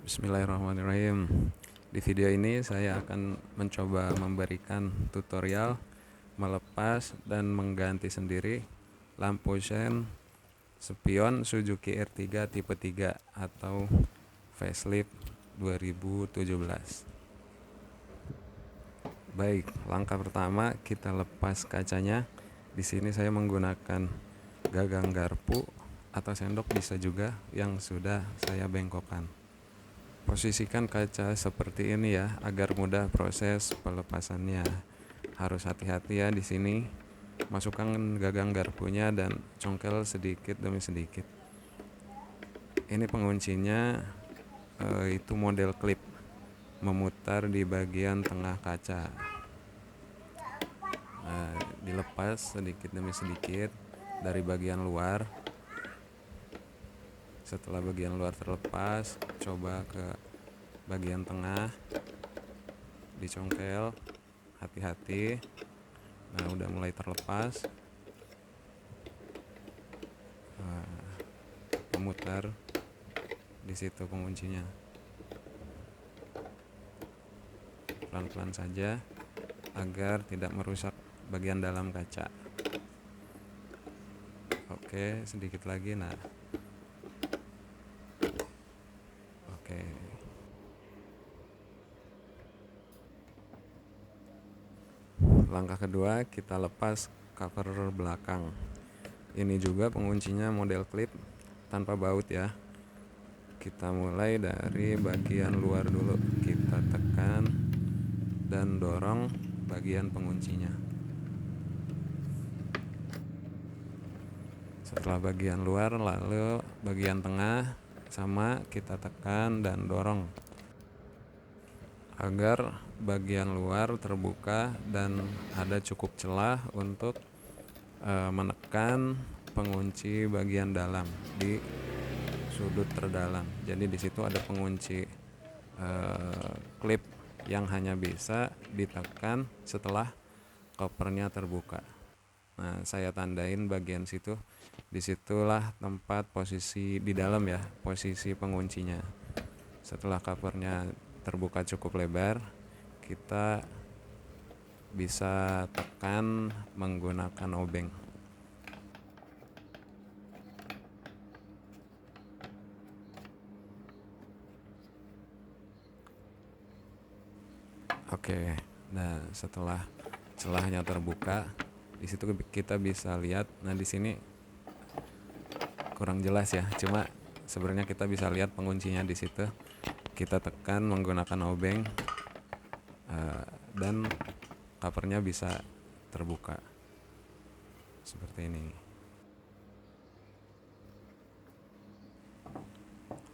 Bismillahirrahmanirrahim. Di video ini saya akan mencoba memberikan tutorial melepas dan mengganti sendiri lampu sen spion Suzuki R3 tipe 3 atau facelift 2017. Baik, langkah pertama kita lepas kacanya. Di sini saya menggunakan gagang garpu atau sendok bisa juga yang sudah saya bengkokkan. Posisikan kaca seperti ini ya agar mudah proses pelepasannya. Harus hati-hati ya di sini. Masukkan gagang garpunya dan congkel sedikit demi sedikit. Ini penguncinya itu model klip, memutar di bagian tengah kaca. Dilepas sedikit demi sedikit dari bagian luar. Setelah bagian luar terlepas, coba ke bagian tengah, dicongkel, hati-hati. Nah, udah mulai terlepas. Memutar di situ penguncinya. Pelan-pelan saja agar tidak merusak bagian dalam kaca. Oke, sedikit lagi. Nah, oke. Langkah kedua, kita lepas cover belakang. Ini juga penguncinya model klip tanpa baut ya. Kita mulai dari bagian luar dulu. Kita tekan dan dorong bagian penguncinya. Setelah bagian luar, lalu bagian tengah sama kita tekan dan dorong agar bagian luar terbuka dan ada cukup celah untuk menekan pengunci bagian dalam di sudut terdalam. Jadi di situ ada pengunci klip yang hanya bisa ditekan setelah kopernya terbuka. Nah, saya tandain bagian situ. Disitulah tempat posisi di dalam ya, posisi penguncinya. Setelah covernya terbuka cukup lebar, kita bisa tekan menggunakan obeng. Oke, nah setelah celahnya terbuka, di situ kita bisa lihat. Nah, di sini kurang jelas ya, cuma sebenarnya kita bisa lihat penguncinya di situ. Kita tekan menggunakan obeng dan covernya bisa terbuka seperti ini.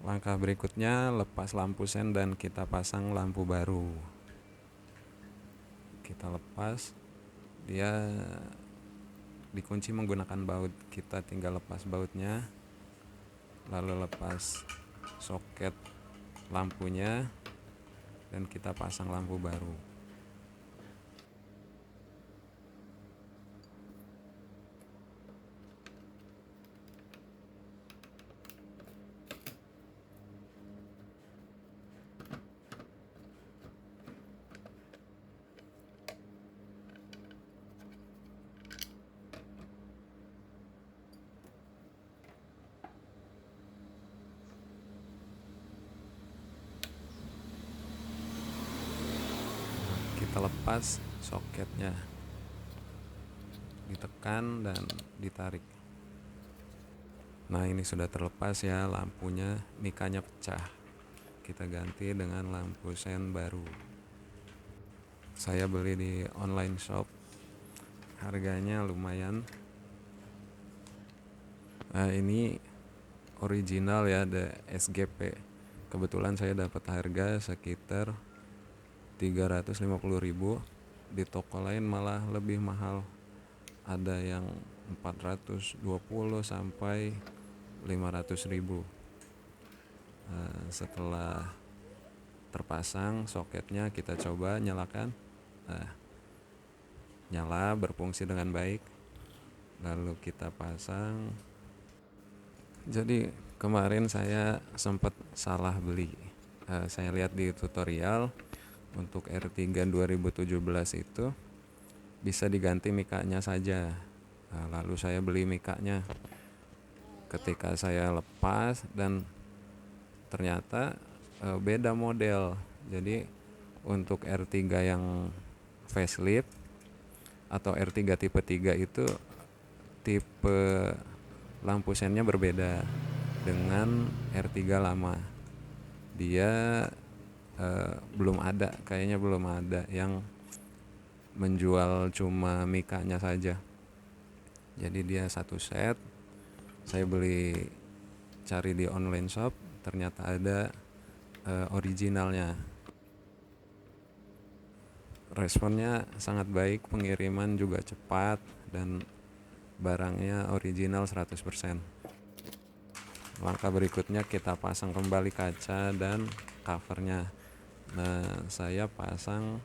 Langkah berikutnya, lepas lampu sen dan kita pasang lampu baru. Kita lepas, dia dikunci menggunakan baut. Kita tinggal lepas bautnya, lalu lepas soket lampunya, dan kita pasang lampu baru. Kita lepas soketnya, ditekan dan ditarik. Nah, ini sudah terlepas ya lampunya, mikanya pecah. Kita ganti dengan lampu sen baru. Saya beli di online shop, harganya lumayan. Nah, ini original ya, ada SGP. Kebetulan saya dapat harga sekitar 350.000. Di toko lain malah lebih mahal, ada yang 420 sampai 500.000. Setelah terpasang soketnya, kita coba nyalakan. Nyala, berfungsi dengan baik. Lalu kita pasang. Jadi kemarin saya sempat salah beli. saya lihat di tutorial untuk R3 2017 itu bisa diganti mikanya saja. Lalu saya beli mikanya. Ketika saya lepas dan ternyata beda model. Jadi untuk R3 yang facelift atau R3 tipe 3 itu tipe lampu sennya berbeda dengan R3 lama. Dia kayaknya belum ada yang menjual cuma mikanya saja. Jadi dia satu set. Saya cari di online shop, ternyata ada originalnya. Responnya sangat baik, pengiriman juga cepat, dan barangnya original 100%. Langkah berikutnya kita pasang kembali kaca dan covernya. Nah, saya pasang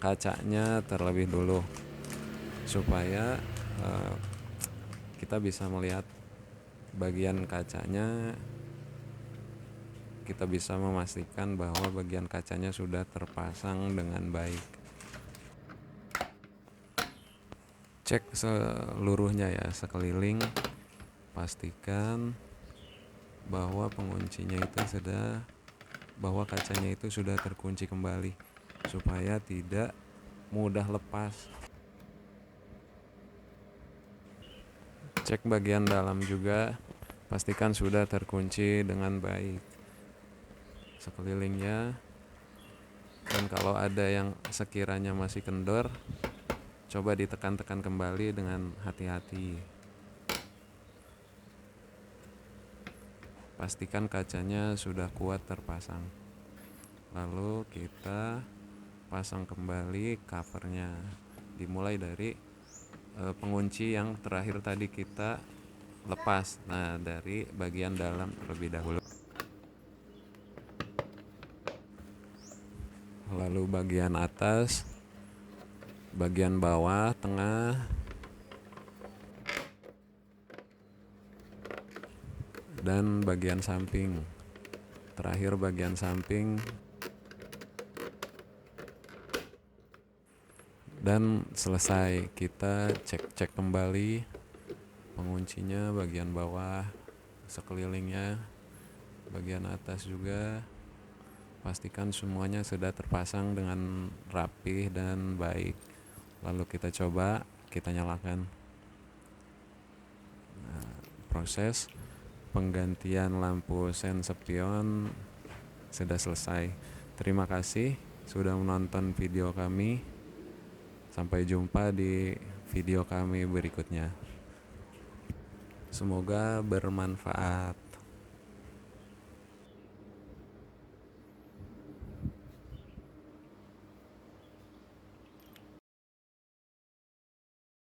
kacanya terlebih dulu supaya kita bisa melihat bagian kacanya. Kita bisa memastikan bahwa bagian kacanya sudah terpasang dengan baik. Cek seluruhnya ya, sekeliling. Pastikan bahwa bahwa kacanya itu sudah terkunci kembali supaya tidak mudah lepas. Cek bagian dalam juga, pastikan sudah terkunci dengan baik sekelilingnya. Dan kalau ada yang sekiranya masih kendor, coba ditekan-tekan kembali dengan hati-hati. Pastikan kacanya sudah kuat terpasang. Lalu kita pasang kembali covernya. Dimulai dari pengunci yang terakhir tadi kita lepas. Nah, dari bagian dalam terlebih dahulu. Lalu bagian atas, bagian bawah, tengah, dan bagian samping. Terakhir bagian samping. Dan selesai, kita cek kembali penguncinya, bagian bawah, sekelilingnya, bagian atas juga. Pastikan semuanya sudah terpasang dengan rapih dan baik. Lalu kita coba, kita nyalakan. Nah, proses penggantian lampu sen spion sudah selesai. Terima kasih sudah menonton video kami. Sampai jumpa di video kami berikutnya. Semoga bermanfaat.